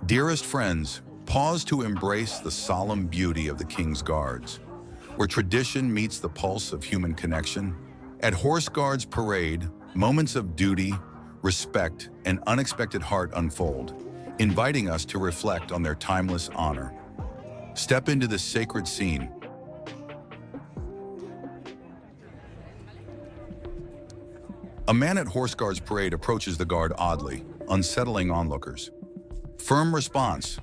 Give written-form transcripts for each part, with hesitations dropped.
Dearest friends, pause to embrace the solemn beauty of the King's Guards, where tradition meets the pulse of human connection. At Horse Guards Parade, moments of duty, respect, and unexpected heart unfold, inviting us to reflect on their timeless honor. Step into this sacred scene. A man at Horse Guards Parade approaches the guard oddly, unsettling onlookers. Firm response.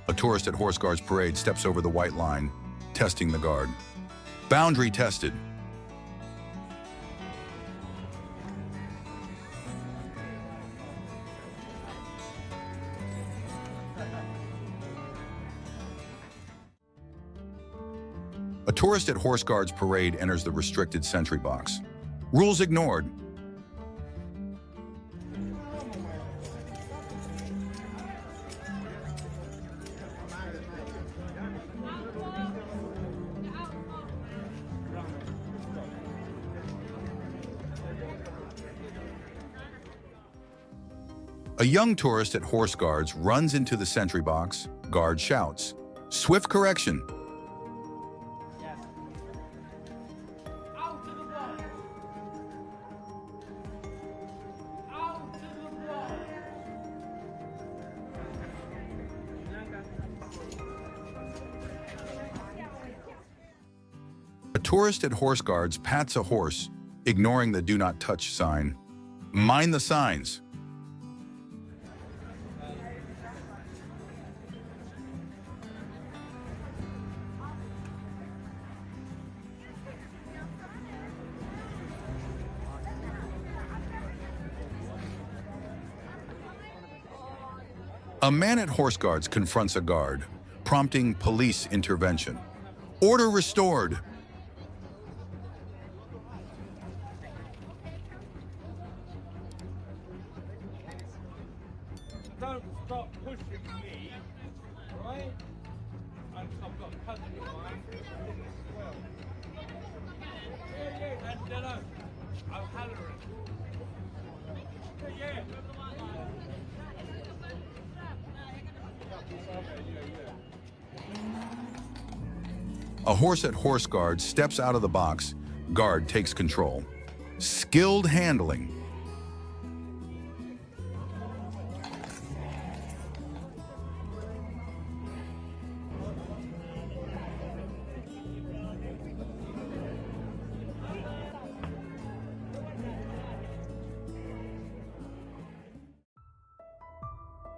A tourist at Horse Guards Parade steps over the white line, testing the guard. Boundary tested. A tourist at Horse Guards Parade enters the restricted sentry box. Rules ignored. A young tourist at Horse Guards runs into the sentry box. Guard shouts, "Swift correction." A tourist at Horse Guards pats a horse, ignoring the "Do Not Touch" sign. Mind the signs. A man at Horse Guards confronts a guard, prompting police intervention. Order restored. Don't stop pushing me, right? I've got a cousin of mine as well. Yeah, and O'Halloran. Yeah. A horse at Horse Guards steps out of the box. Guard takes control. Skilled handling.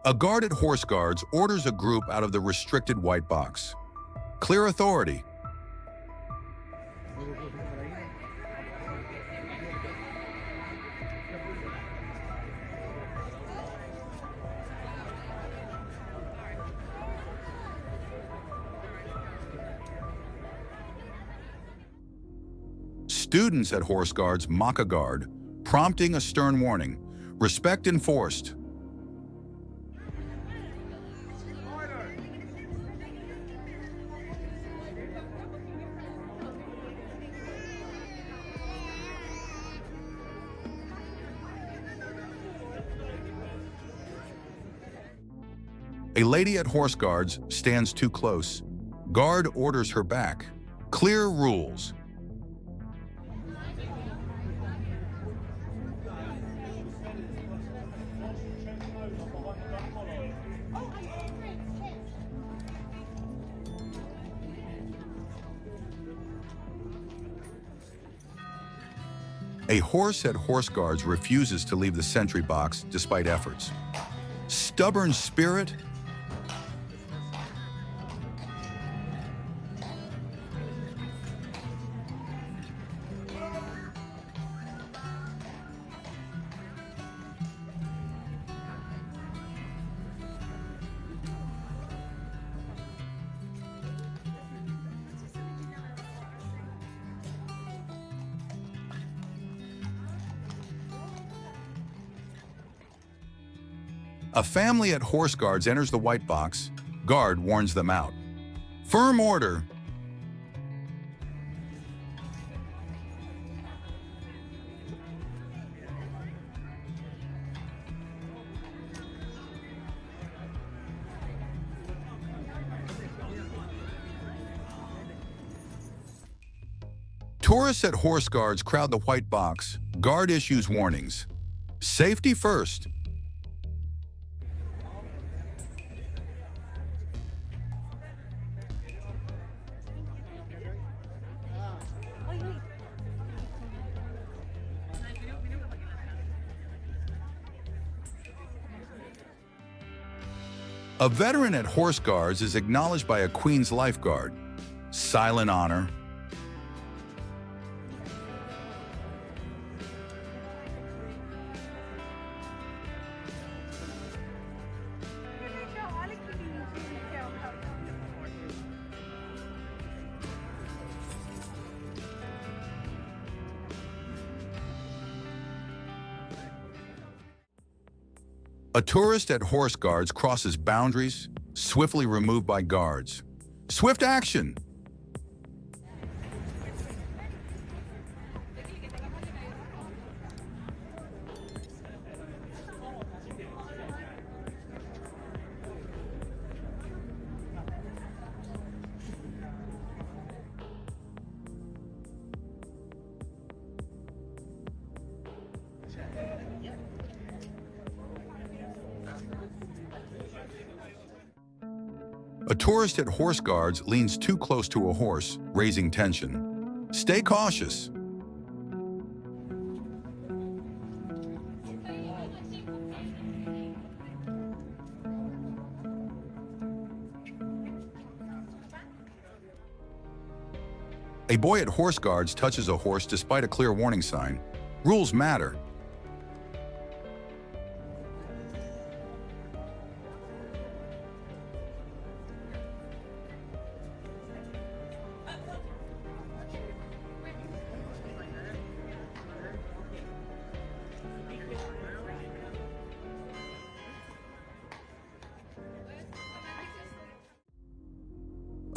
A guard at Horse Guards orders a group out of the restricted white box. Clear authority. Students at Horse Guards mock a guard, prompting a stern warning. Respect enforced. A lady at Horse Guards stands too close. Guard orders her back. Clear rules. A horse at Horse Guards refuses to leave the sentry box despite efforts. Stubborn spirit. A family at Horse Guards enters the white box. Guard warns them out. Firm order. Tourists at Horse Guards crowd the white box. Guard issues warnings. Safety first. A veteran at Horse Guards is acknowledged by a Queen's lifeguard. Silent honor. A tourist at Horse Guards crosses boundaries, swiftly removed by guards. Swift action! A tourist at Horse Guards leans too close to a horse, raising tension. Stay cautious. A boy at Horse Guards touches a horse despite a clear warning sign. Rules matter.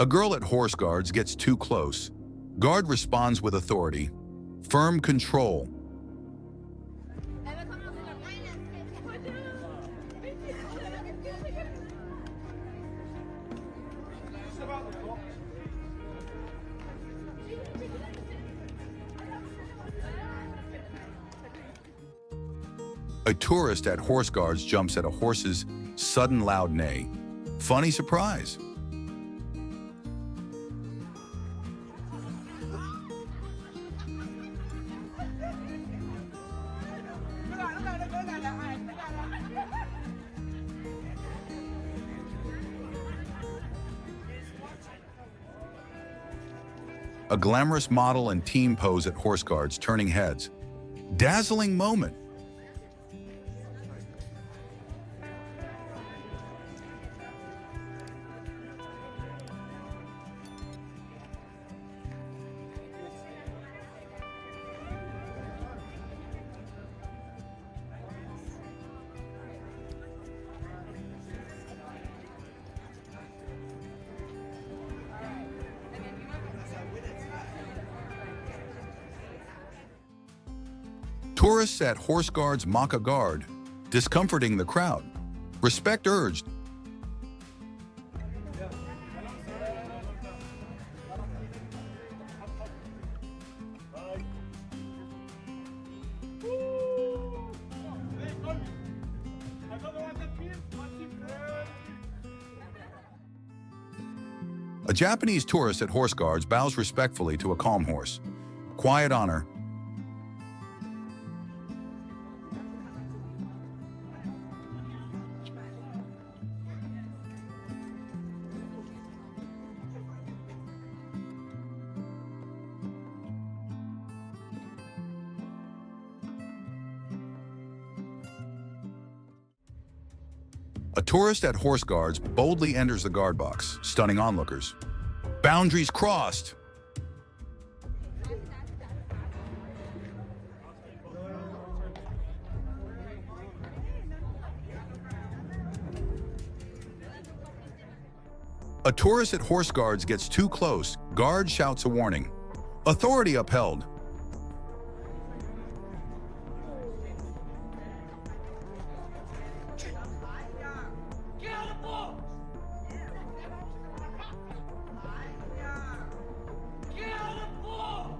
A girl at Horse Guards gets too close. Guard responds with authority. Firm control. A tourist at Horse Guards jumps at a horse's sudden loud neigh. Funny surprise. A glamorous model and team pose at Horse Guards, turning heads. Dazzling moment. Tourists at Horse Guards mock a guard, discomforting the crowd. Respect urged. A Japanese tourist at Horse Guards bows respectfully to a calm horse. Quiet honor. A tourist at Horse Guards boldly enters the guard box, stunning onlookers. Boundaries crossed. A tourist at Horse Guards gets too close. Guard shouts a warning. Authority upheld. Get out of the box! Get out of the box!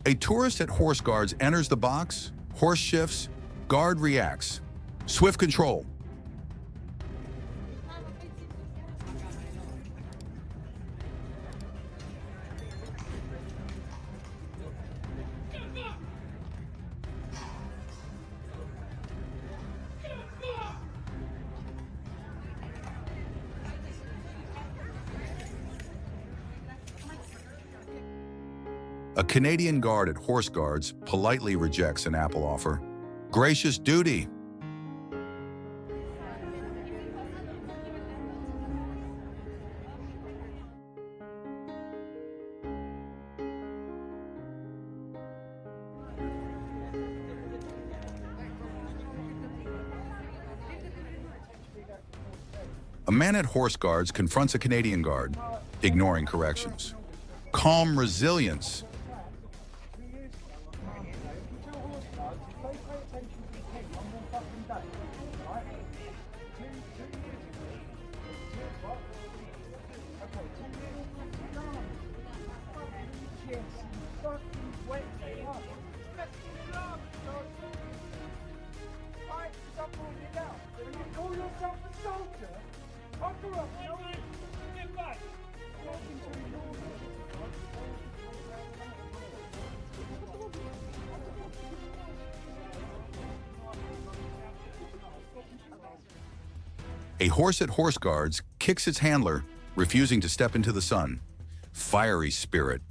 A tourist at Horse Guards enters the box. Horse shifts. Guard reacts. Swift control. A Canadian guard at Horse Guards politely rejects an apple offer. Gracious duty. A man at Horse Guards confronts a Canadian guard, ignoring corrections. Calm resilience. Get back! A horse at Horse Guards kicks its handler, refusing to step into the sun. Fiery spirit.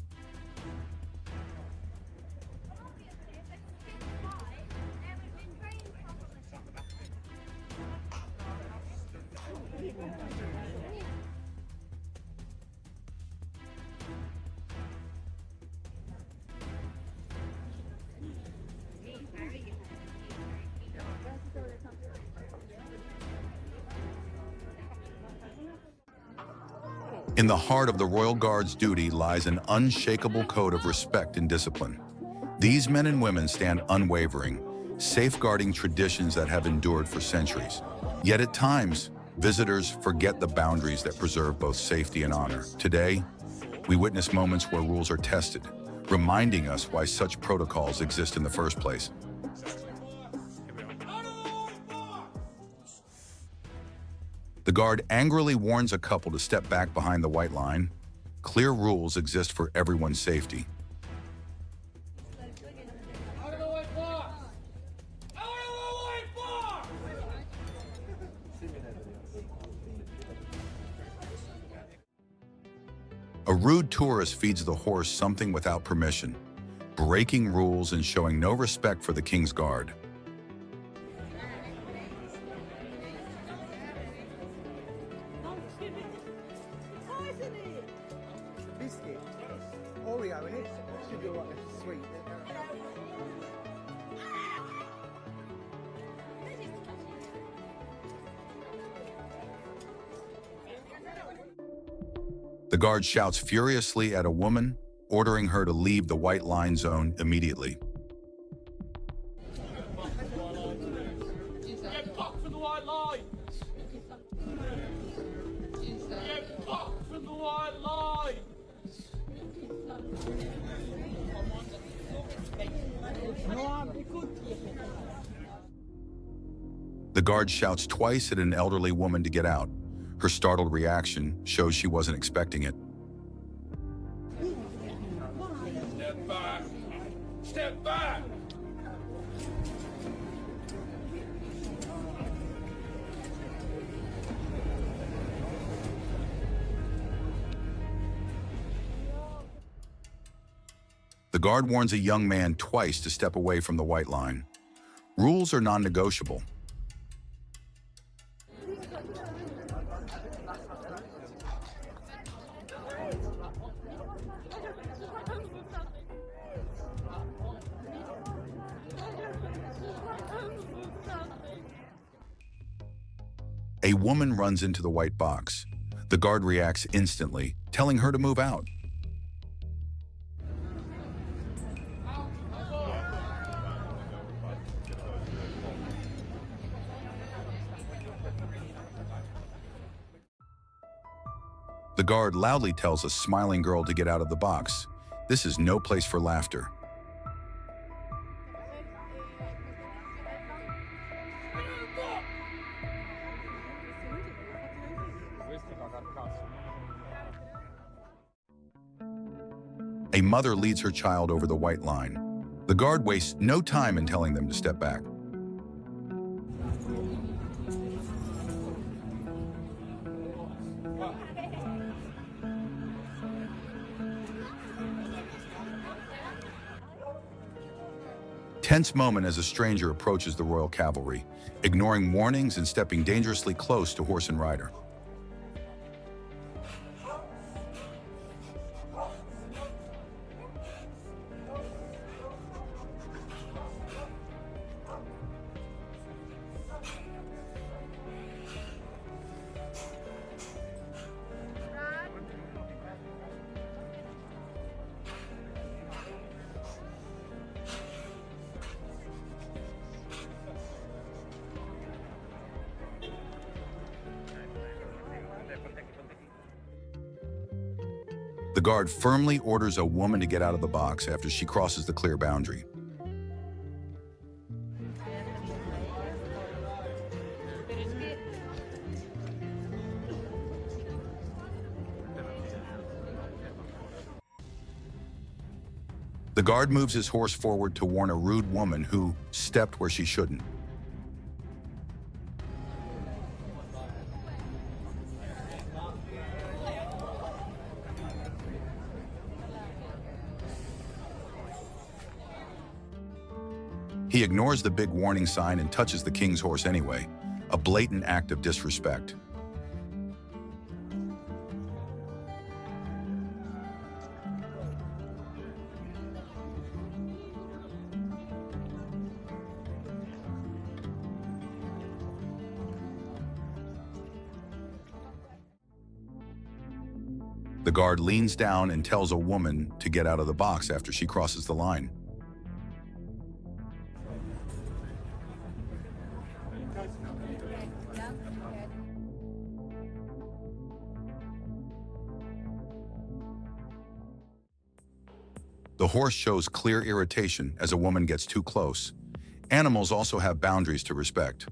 In the heart of the Royal Guard's duty lies an unshakable code of respect and discipline. These men and women stand unwavering, safeguarding traditions that have endured for centuries. Yet at times, visitors forget the boundaries that preserve both safety and honor. Today, we witness moments where rules are tested, reminding us why such protocols exist in the first place. The guard angrily warns a couple to step back behind the white line. Clear rules exist for everyone's safety. Out of the white box! Out of the white box! A rude tourist feeds the horse something without permission, breaking rules and showing no respect for the King's Guard. Biscuit, Oreo in it. Should be like a sweet. The guard shouts furiously at a woman, ordering her to leave the white line zone immediately. Get back from the white line! Get back from the white line! The guard shouts twice at an elderly woman to get out. Her startled reaction shows she wasn't expecting it. Step back! Step back! The guard warns a young man twice to step away from the white line. Rules are non-negotiable. A A woman runs into the white box. The guard reacts instantly, telling her to move out. The guard loudly tells a smiling girl to get out of the box. This is no place for laughter. A mother leads her child over the white line. The guard wastes no time in telling them to step back. Tense moment as a stranger approaches the royal cavalry, ignoring warnings and stepping dangerously close to horse and rider. The guard firmly orders a woman to get out of the box after she crosses the clear boundary. The guard moves his horse forward to warn a rude woman who stepped where she shouldn't. He ignores the big warning sign and touches the king's horse anyway, a blatant act of disrespect. The guard leans down and tells a woman to get out of the box after she crosses the line. The horse shows clear irritation as a woman gets too close. Animals also have boundaries to respect.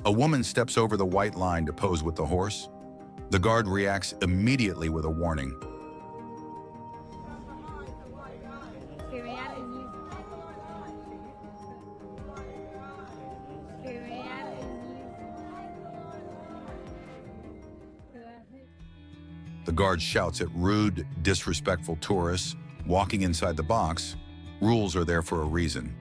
A woman steps over the white line to pose with the horse. The guard reacts immediately with a warning. The guard shouts at rude, disrespectful tourists walking inside the box. Rules are there for a reason.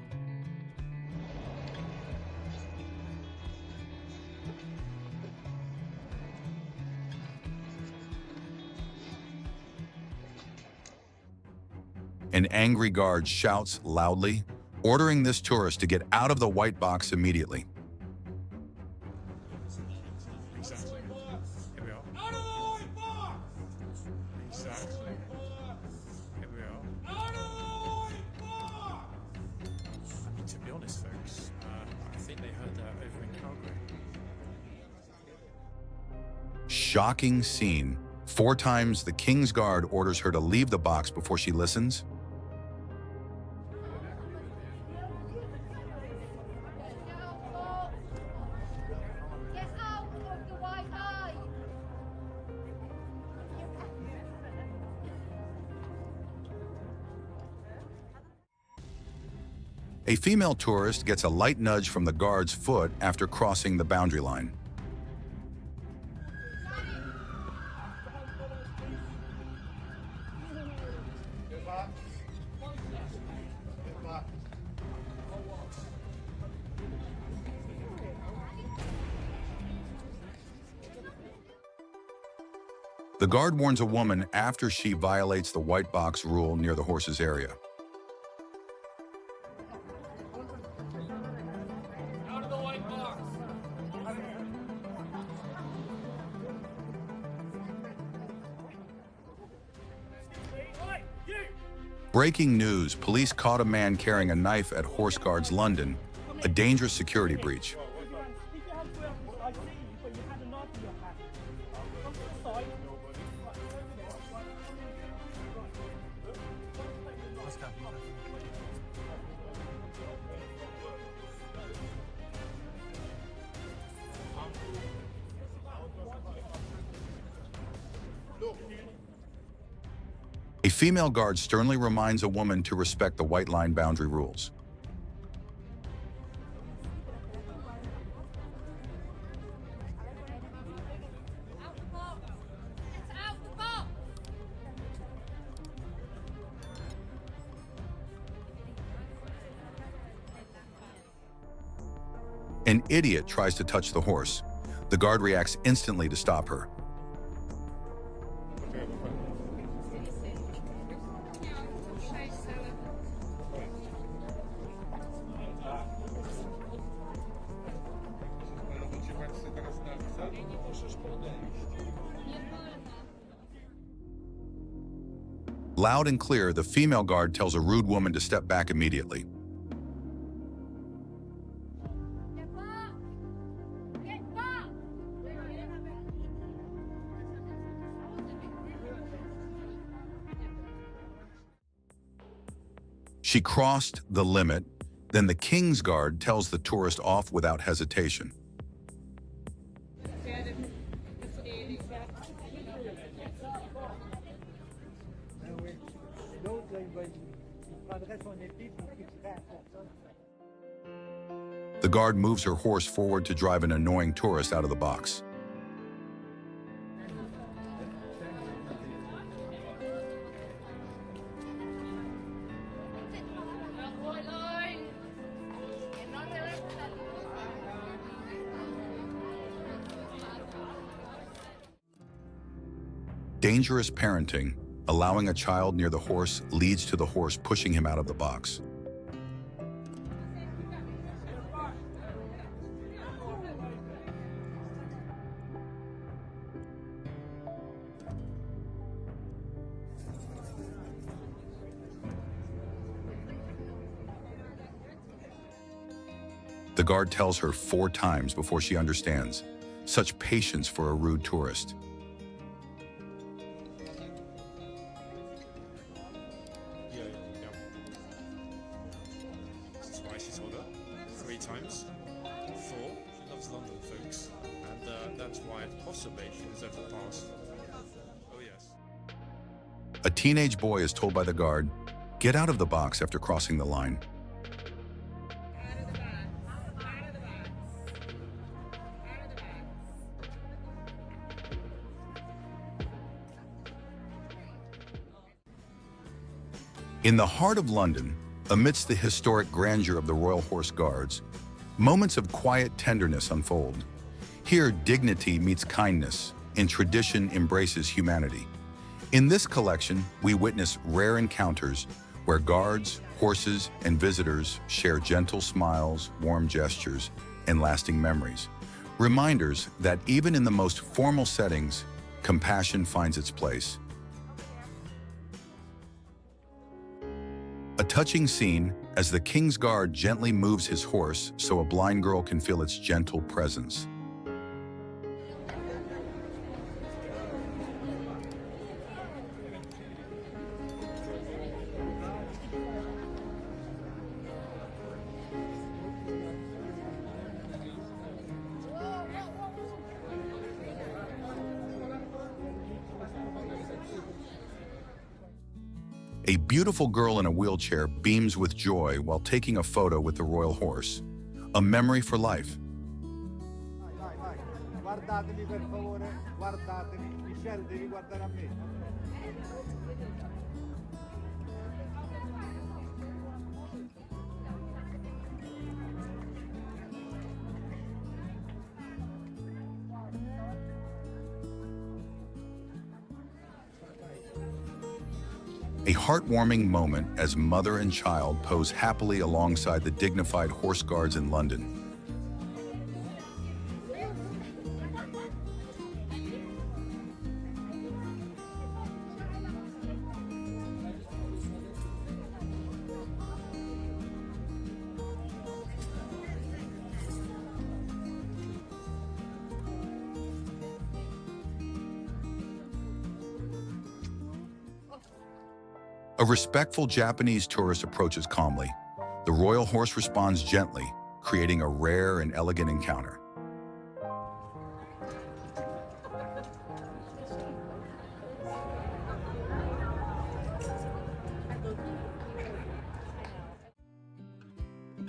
An angry guard shouts loudly, ordering this tourist to get out of the white box immediately. Exactly. Here we are. Out of the white box! Exactly. Here we are. Out of the white box! I mean, to be honest, folks, I think they heard that over in Calgary. Shocking scene. 4 times the king's guard orders her to leave the box before she listens. A female tourist gets a light nudge from the guard's foot after crossing the boundary line. The guard warns a woman after she violates the white box rule near the horse's area. Out of the white box. Hey, you! Breaking news, police caught a man carrying a knife at Horse Guards London, a dangerous security breach. Keep your hands where I see you, but you had a knife in your hand. Come to the side. A female guard sternly reminds a woman to respect the white line boundary rules. Out the box! Get out the box! An idiot tries to touch the horse. The guard reacts instantly to stop her. Loud and clear, the female guard tells a rude woman to step back immediately. Get back! Get back! She crossed the limit. Then the King's Guard tells the tourist off without hesitation. The guard moves her horse forward to drive an annoying tourist out of the box. Dangerous parenting, allowing a child near the horse, leads to the horse pushing him out of the box. The guard tells her 4 times before she understands. Such patience for a rude tourist. Twice she told her. 3 times. 4. She loves London, folks. And that's why observation is overpassed. Oh, yes. A teenage boy is told by the guard, "Get out of the box," after crossing the line. In the heart of London, amidst the historic grandeur of the Royal Horse Guards, moments of quiet tenderness unfold. Here, dignity meets kindness, and tradition embraces humanity. In this collection, we witness rare encounters where guards, horses, and visitors share gentle smiles, warm gestures, and lasting memories. Reminders that even in the most formal settings, compassion finds its place. A touching scene as the King's Guard gently moves his horse so a blind girl can feel its gentle presence. A beautiful girl in a wheelchair beams with joy while taking a photo with the royal horse. A memory for life. Vai, vai. Guardatemi per favore, guardatemi. Michelle, devi guardare a me. A heartwarming moment as mother and child pose happily alongside the dignified horse guards in London. A respectful Japanese tourist approaches calmly. The royal horse responds gently, creating a rare and elegant encounter.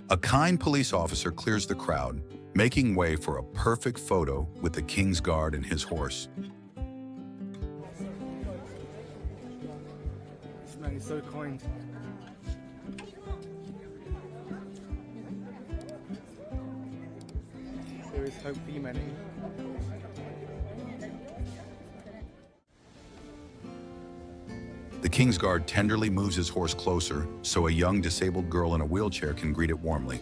A kind police officer clears the crowd, making way for a perfect photo with the King's Guard and his horse. This man is so kind. There is hope for humanity. The King's Guard tenderly moves his horse closer so a young disabled girl in a wheelchair can greet it warmly.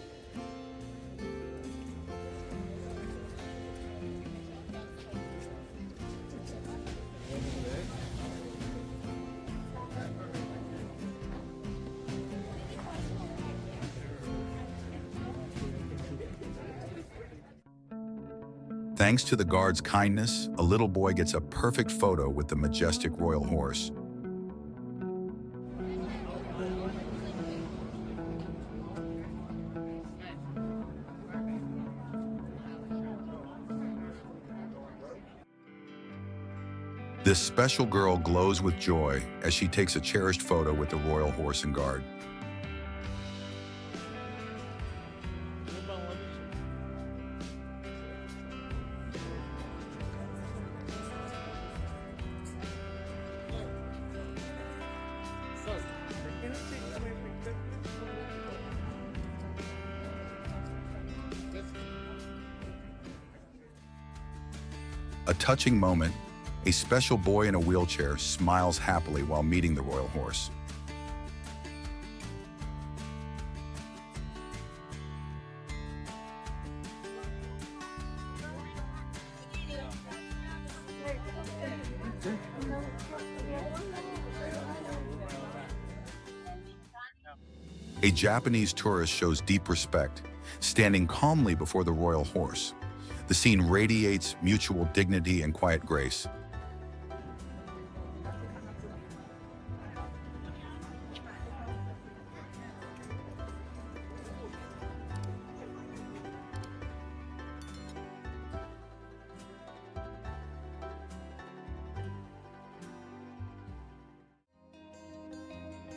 Thanks to the guard's kindness, a little boy gets a perfect photo with the majestic royal horse. This special girl glows with joy as she takes a cherished photo with the royal horse and guard. A touching moment, a special boy in a wheelchair smiles happily while meeting the royal horse. A Japanese tourist shows deep respect, standing calmly before the royal horse. The scene radiates mutual dignity and quiet grace.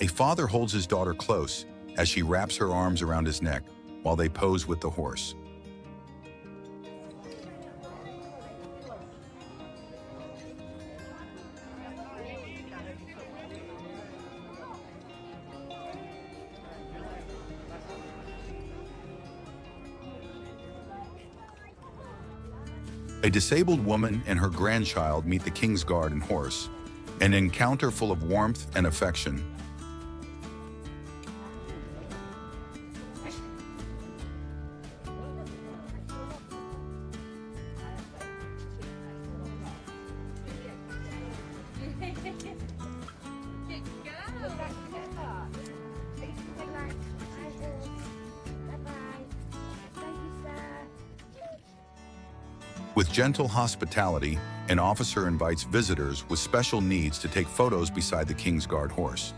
A father holds his daughter close as she wraps her arms around his neck while they pose with the horse. A disabled woman and her grandchild meet the King's Guard and horse, an encounter full of warmth and affection. With gentle hospitality, an officer invites visitors with special needs to take photos beside the King's Guard horse.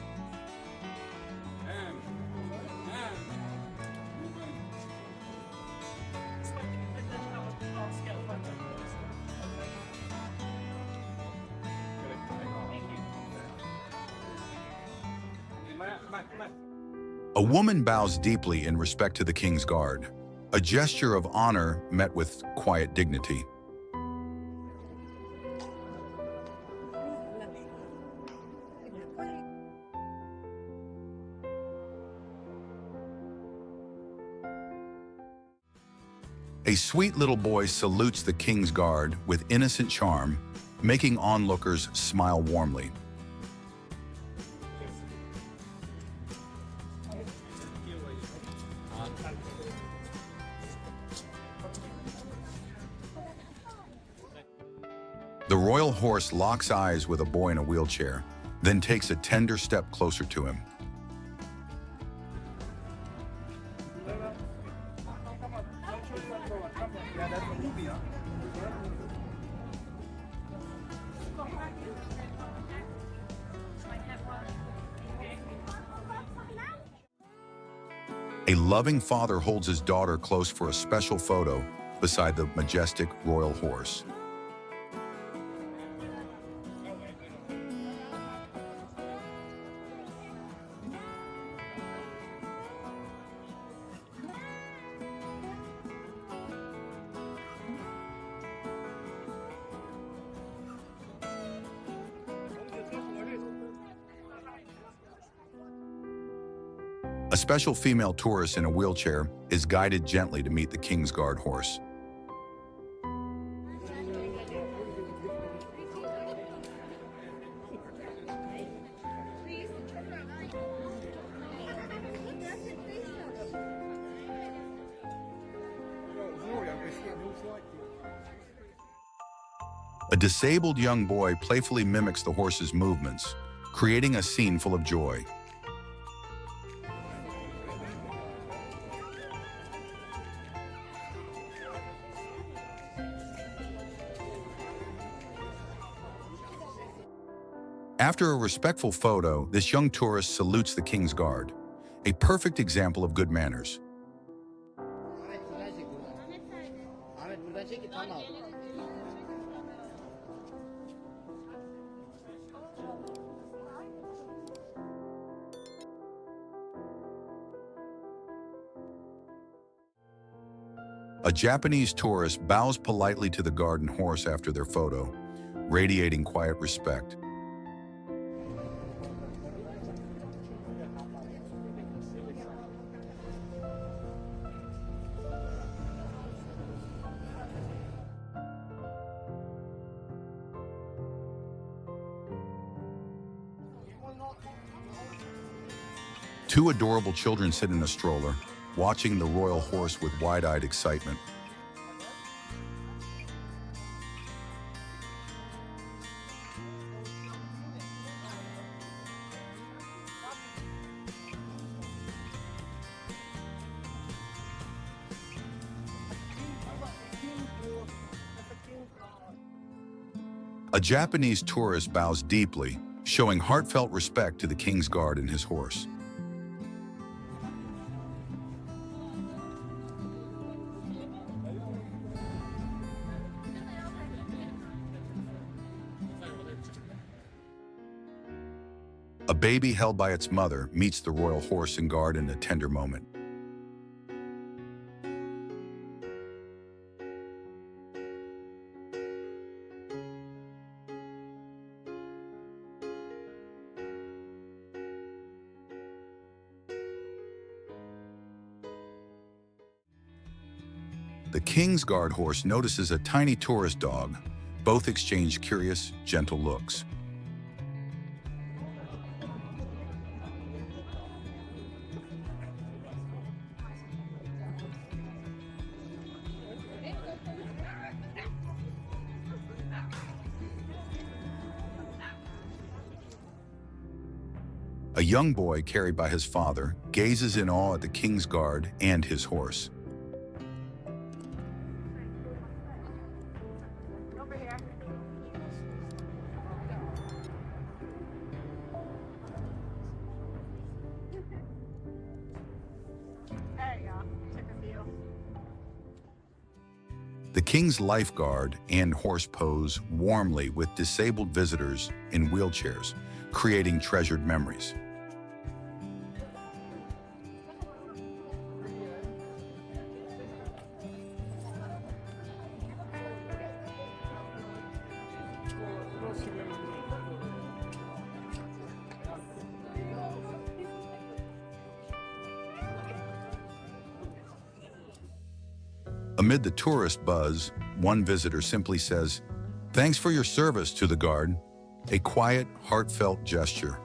A woman bows deeply in respect to the King's Guard, a gesture of honor met with quiet dignity. A sweet little boy salutes the King's Guard with innocent charm, making onlookers smile warmly. royal horse locks eyes with a boy in a wheelchair, then takes a tender step closer to him. A loving father holds his daughter close for a special photo beside the majestic royal horse. A special female tourist in a wheelchair is guided gently to meet the King's Guard horse. A disabled young boy playfully mimics the horse's movements, creating a scene full of joy. After a respectful photo, this young tourist salutes the King's Guard, a perfect example of good manners. A Japanese tourist bows politely to the guard and horse after their photo, radiating quiet respect. Two adorable children sit in a stroller, watching the royal horse with wide-eyed excitement. A Japanese tourist bows deeply, showing heartfelt respect to the King's Guard and his horse. A baby held by its mother meets the royal horse and guard in a tender moment. The King's Guard horse notices a tiny tourist dog. Both exchange curious, gentle looks. A young boy carried by his father gazes in awe at the King's Guard and his horse. The King's lifeguard and horse pose warmly with disabled visitors in wheelchairs, creating treasured memories. Amid the tourist buzz, one visitor simply says, "Thanks for your service," to the guard, a quiet, heartfelt gesture.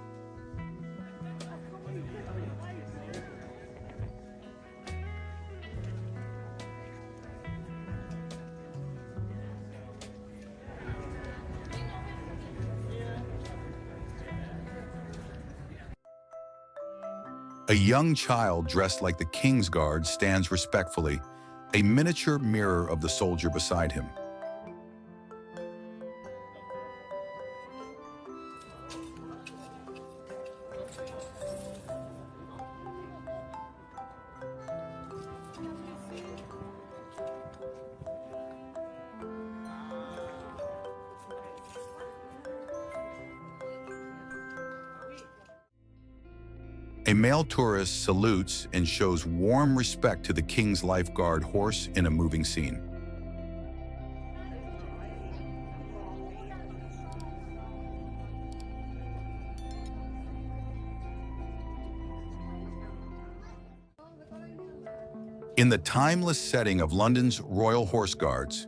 A young child dressed like the king's guard stands respectfully, a miniature mirror of the soldier beside him. A male tourist salutes and shows warm respect to the king's lifeguard horse in a moving scene. In the timeless setting of London's Royal Horse Guards,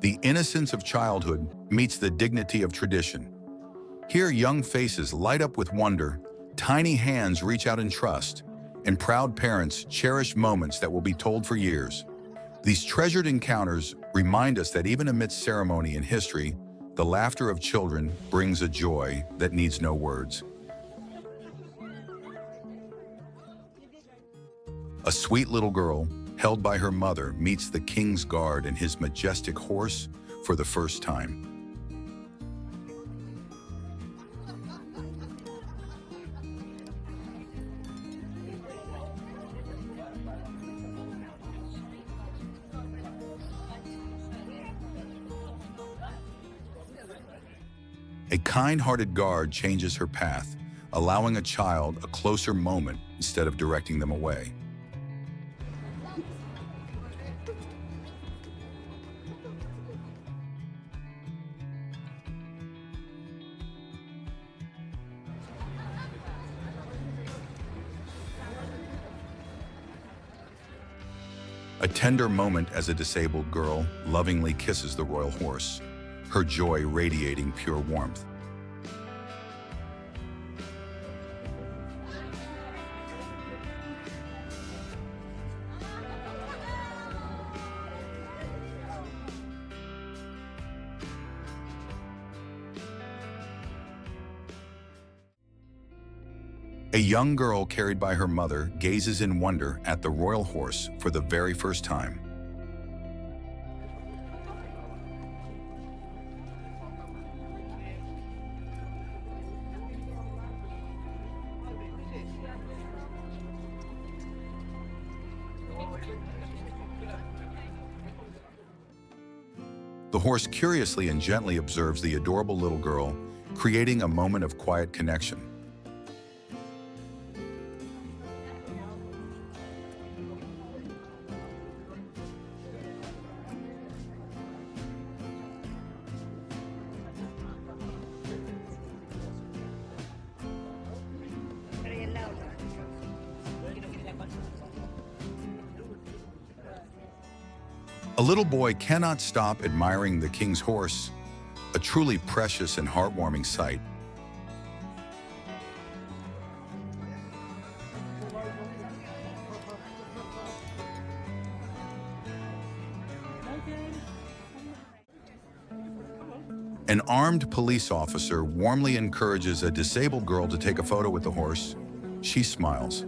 the innocence of childhood meets the dignity of tradition. Here, young faces light up with wonder, tiny hands reach out in trust, and proud parents cherish moments that will be told for years. These treasured encounters remind us that even amidst ceremony and history, the laughter of children brings a joy that needs no words. A sweet little girl, held by her mother, meets the king's guard and his majestic horse for the first time. A kind-hearted guard changes her path, allowing a child a closer moment instead of directing them away. A tender moment as a disabled girl lovingly kisses the royal horse, her joy radiating pure warmth. A young girl carried by her mother gazes in wonder at the royal horse for the very first time. The horse curiously and gently observes the adorable little girl, creating a moment of quiet connection. A little boy cannot stop admiring the king's horse, a truly precious and heartwarming sight. An armed police officer warmly encourages a disabled girl to take a photo with the horse. She smiles.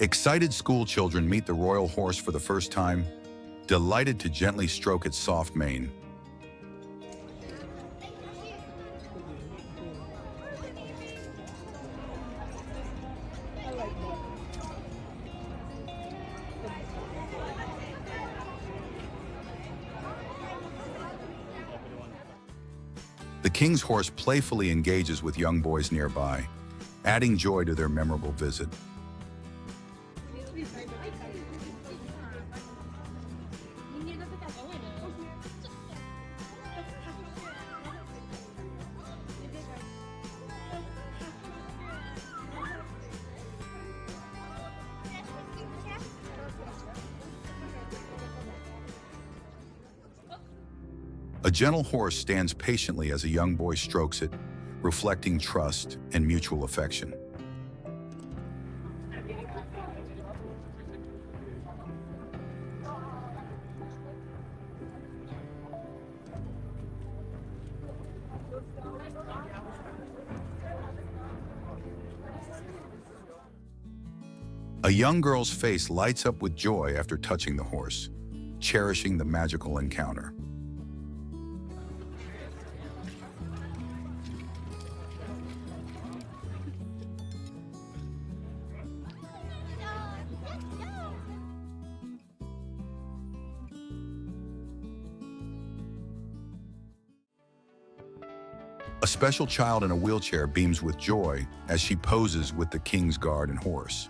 Excited school children meet the royal horse for the first time, delighted to gently stroke its soft mane. The king's horse playfully engages with young boys nearby, adding joy to their memorable visit. A gentle horse stands patiently as a young boy strokes it, reflecting trust and mutual affection. A young girl's face lights up with joy after touching the horse, cherishing the magical encounter. A special child in a wheelchair beams with joy as she poses with the king's guard and horse.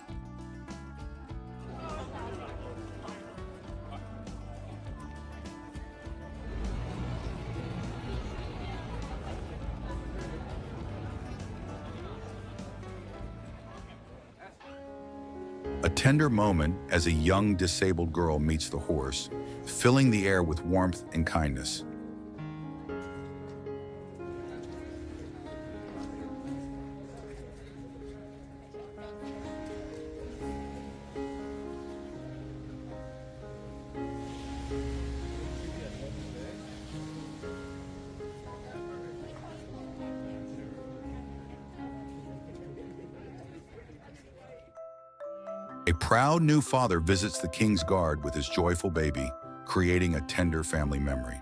A tender moment as a young disabled girl meets the horse, filling the air with warmth and kindness. A proud new father visits the king's guard with his joyful baby, creating a tender family memory.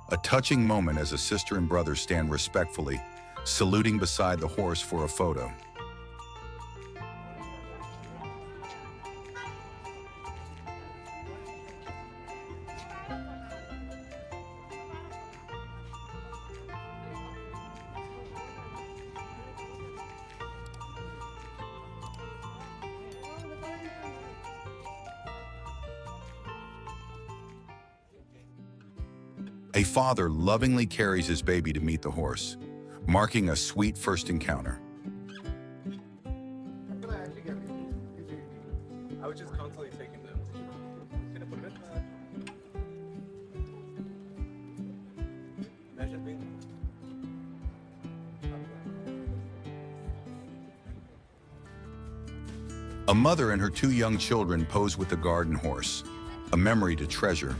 A touching moment as a sister and brother stand respectfully, saluting beside the horse for a photo. A father lovingly carries his baby to meet the horse, marking a sweet first encounter. I was just constantly taking them. Gonna put it in. A mother and her two young children pose with the guard and horse, a memory to treasure.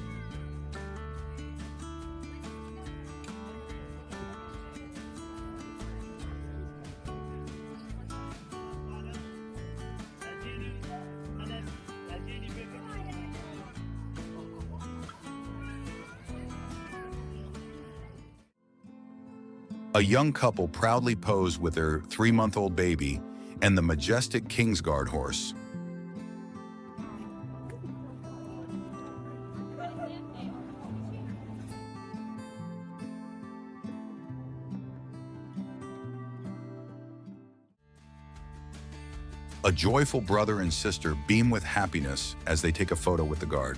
A young couple proudly pose with their 3-month-old baby and the majestic Kingsguard horse. A joyful brother and sister beam with happiness as they take a photo with the guard.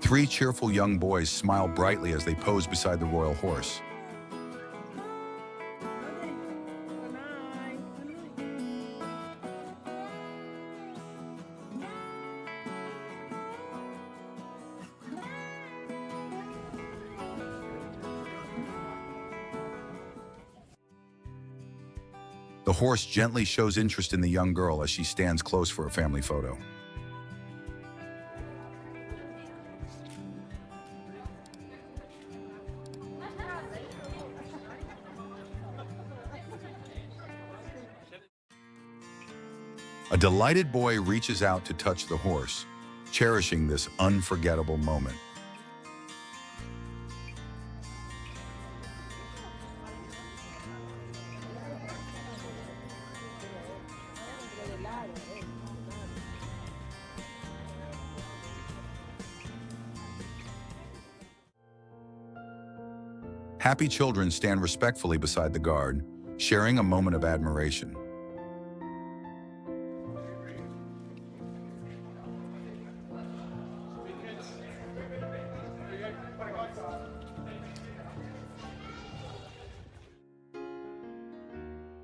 Three cheerful young boys smile brightly as they pose beside the royal horse. The horse gently shows interest in the young girl as she stands close for a family photo. A delighted boy reaches out to touch the horse, cherishing this unforgettable moment. happy children stand respectfully beside the guard, sharing a moment of admiration.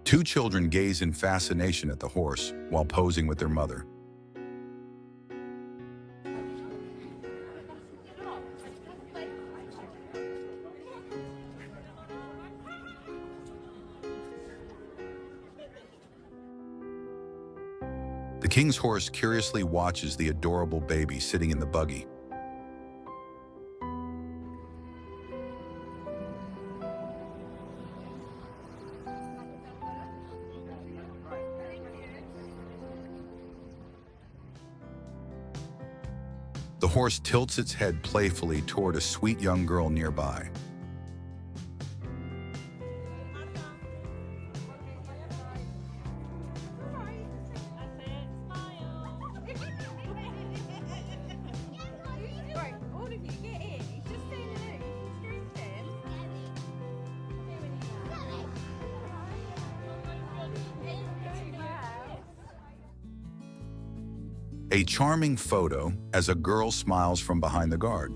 Two children gaze in fascination at the horse while posing with their mother. The king's horse curiously watches the adorable baby sitting in the buggy. The horse tilts its head playfully toward a sweet young girl nearby. Right, all of you get in. He's just staying alone. Screamed him. A charming photo as a girl smiles from behind the guard.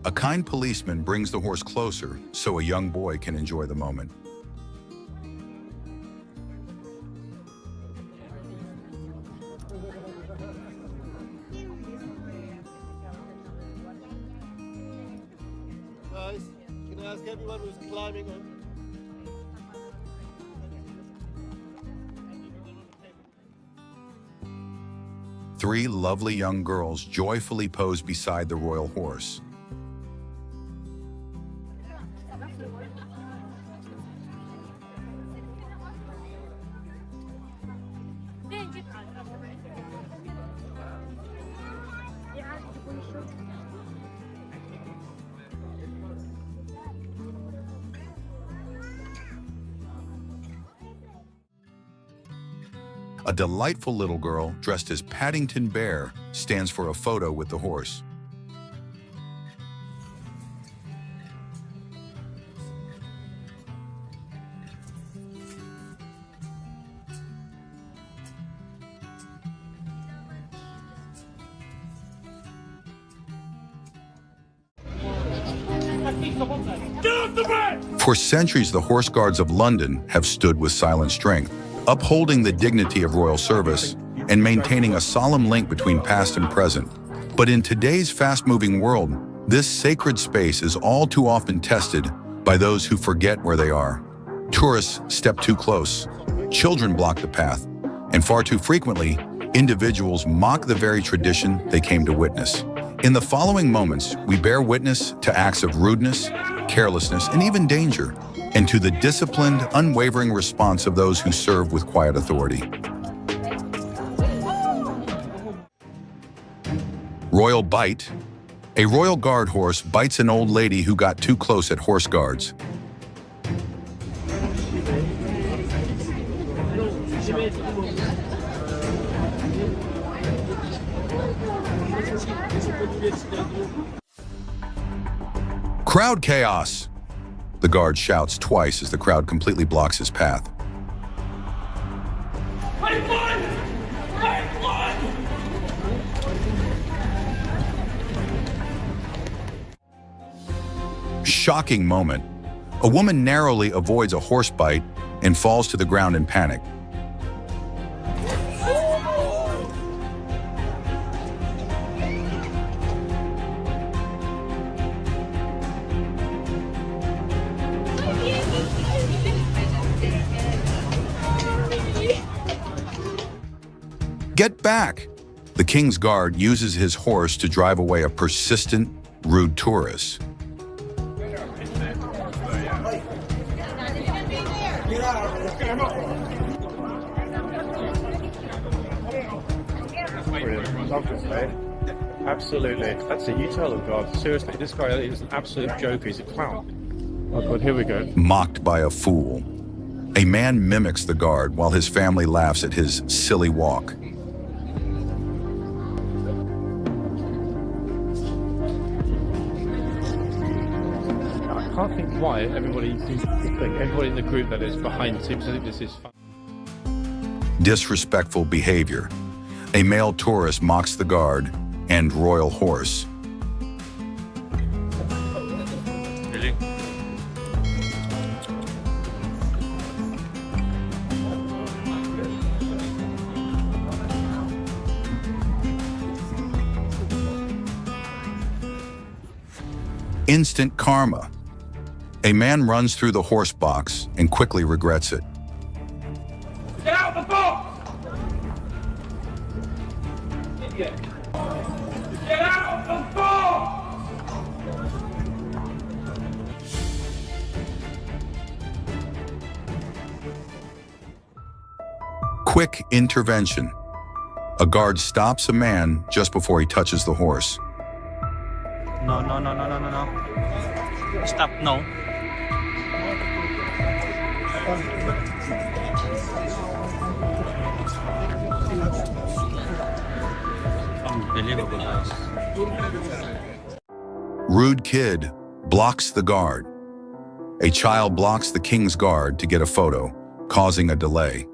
A kind policeman brings the horse closer so a young boy can enjoy the moment. Guys, can I ask everyone who's climbing on? Three lovely young girls joyfully pose beside the royal horse. A delightful little girl dressed as Paddington Bear stands for a photo with the horse. For centuries, the horse guards of London have stood with silent strength, upholding the dignity of royal service and maintaining a solemn link between past and present. But in today's fast-moving world, this sacred space is all too often tested by those who forget where they are. Tourists step too close, children block the path, and far too frequently, individuals mock the very tradition they came to witness. In the following moments, we bear witness to acts of rudeness, carelessness, and even danger, and to the disciplined, unwavering response of those who serve with quiet authority. Royal bite. A royal guard horse bites an old lady who got too close at horse guards. Crowd chaos. The guard shouts twice as the crowd completely blocks his path. Shocking moment. A woman narrowly avoids a horse bite and falls to the ground in panic. Get back! The king's guard uses his horse to drive away a persistent, rude tourist. Brilliant. Love this, mate. Absolutely. That's it. You tell them, God. Seriously, this guy is an absolute joke. He's a clown. Oh God, here we go. Mocked by a fool. A man mimics the guard while his family laughs at his silly walk. I can't think why everybody seems to think, everybody in the group that is behind seems to think this is fun. Disrespectful behavior. A male tourist mocks the guard and royal horse. Really? Instant karma. A man runs through the horse box and quickly regrets it. Get out of the box! Idiot. Get out of the box! Quick intervention. A guard stops a man just before he touches the horse. No, no, no, no, no, no, no. Stop, no. Unbelievable, guys. Rude kid blocks the guard. A child blocks the king's guard to get a photo, causing a delay.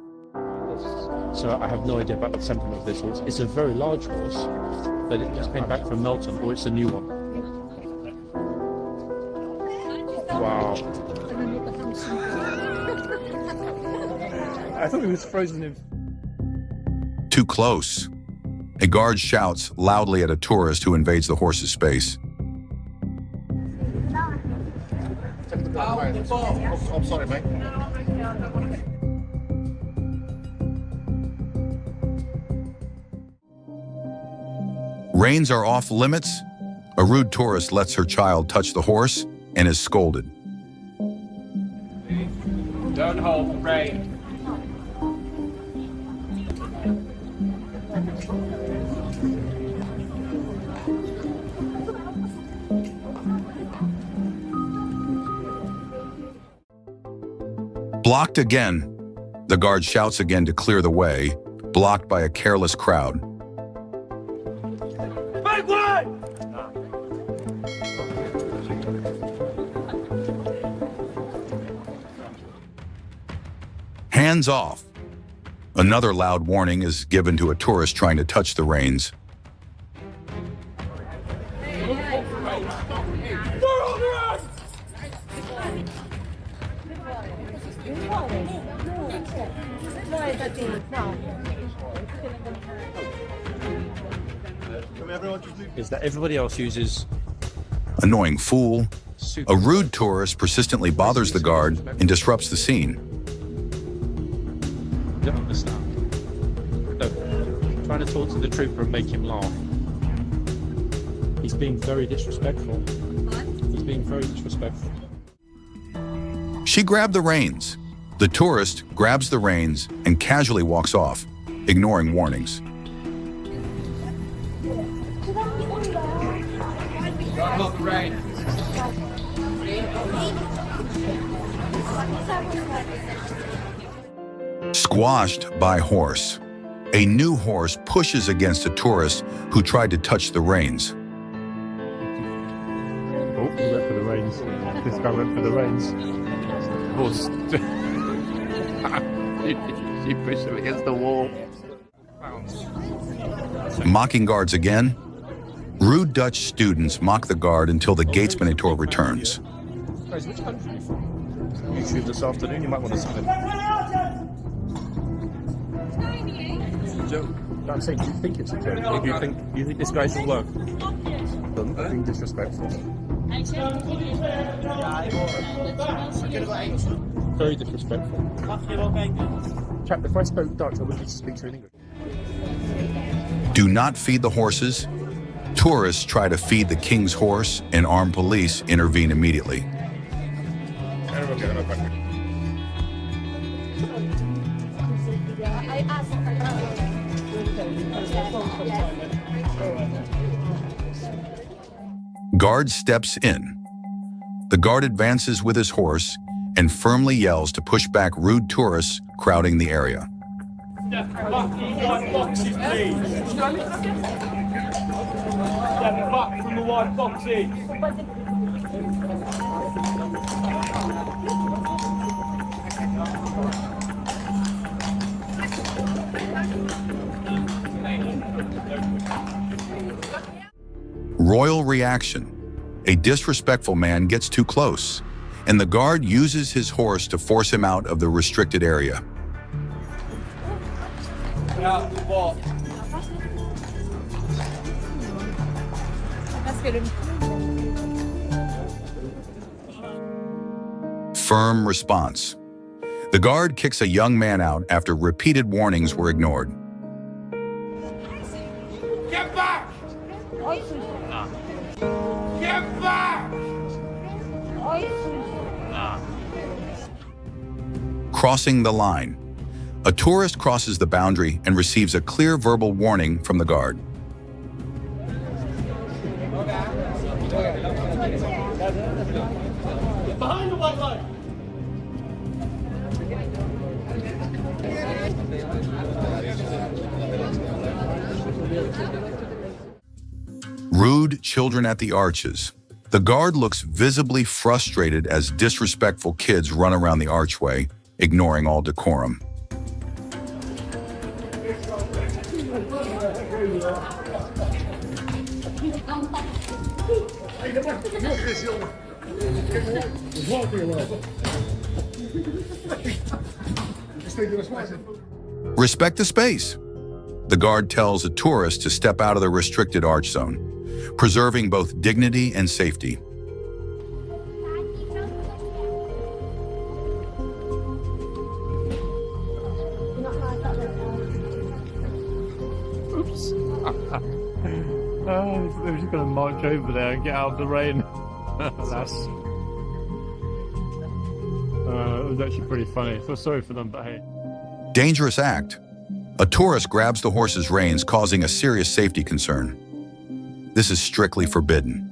So I have no idea about the temperament of this horse. It's a very large horse, but it just came back from Melton, or it's a new one. Wow. I thought he was frozen in... Too close. A guard shouts loudly at a tourist who invades the horse's space. I'm sorry, mate. Reins are off limits. A rude tourist lets her child touch the horse and is scolded. Don't hold the rein. Blocked again. The guard shouts again to clear the way, blocked by a careless crowd. Make way! Hands off. Another loud warning is given to a tourist trying to touch the reins. Is that everybody else uses... Annoying fool. super... A rude tourist persistently bothers the guard and disrupts the scene. I don't understand. No. Trying to talk to the trooper and make him laugh. He's being very disrespectful. He's being very disrespectful. She grabbed the reins. The tourist grabs the reins and casually walks off, ignoring warnings. Don't hold the rein. Squashed by horse. A new horse pushes against a tourist who tried to touch the reins. Oh, he went for the reins. This guy went for the reins. Horse. She pushed him against the wall. Mocking guards again. Rude Dutch students mock the guard until the Gates Minotaur returns. Guys, which country are you from? YouTube this afternoon, you might want to sub in. No, I'm saying, do you think it's a joke? Do you think this guy's at work? Being disrespectful. Very disrespectful. Chap, if I spoke Dutch, I wouldn't need to speak to you in English. Do not feed the horses. Tourists try to feed the king's horse, and armed police intervene immediately. Guard steps in. The guard advances with his horse and firmly yells to push back rude tourists crowding the area. Step back from the white boxes, please. Step back from the white boxes. Royal reaction. A disrespectful man gets too close, and the guard uses his horse to force him out of the restricted area. Firm response. The guard kicks a young man out after repeated warnings were ignored. Get back! Get back! Crossing the line. A tourist crosses the boundary and receives a clear verbal warning from the guard. Behind the white line. Rude children at the arches. The guard looks visibly frustrated as disrespectful kids run around the archway, ignoring all decorum. Respect the space. The guard tells a tourist to step out of the restricted arch zone, preserving both dignity and safety. Oops. Oh, they're just going to march over there and get out of the rain. That's... it was actually pretty funny. I feel sorry for them, but hey. Dangerous act. A tourist grabs the horse's reins, causing a serious safety concern. This is strictly forbidden.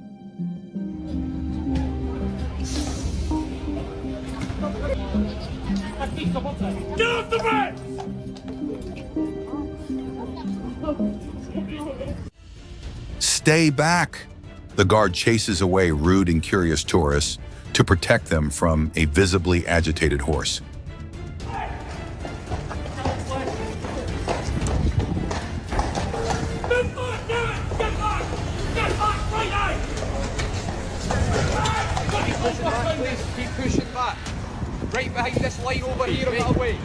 Get off the rack! Stay back! The guard chases away rude and curious tourists to protect them from a visibly agitated horse. Keep pushing back. Right behind this line over here on that way.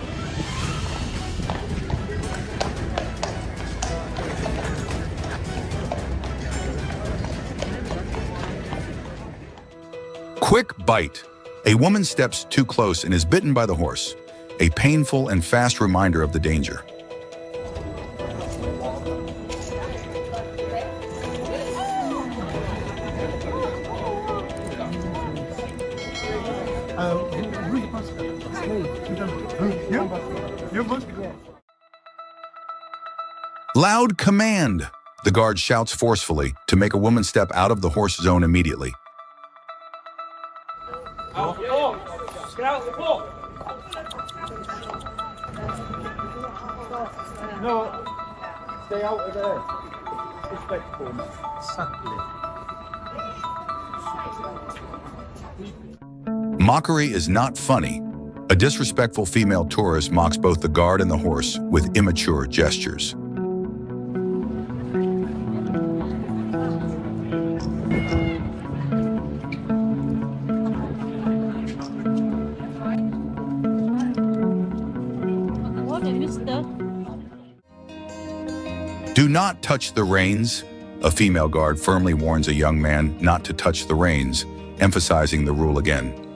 Quick bite. A woman steps too close and is bitten by the horse. A painful and fast reminder of the danger. Loud command. The guard shouts forcefully to make a woman step out of the horse zone immediately. Out the box! Get out the box! No, stay out of there. Respectful. Mockery is not funny. A disrespectful female tourist mocks both the guard and the horse with immature gestures. Do not touch the reins. A female guard firmly warns a young man not to touch the reins, emphasizing the rule again.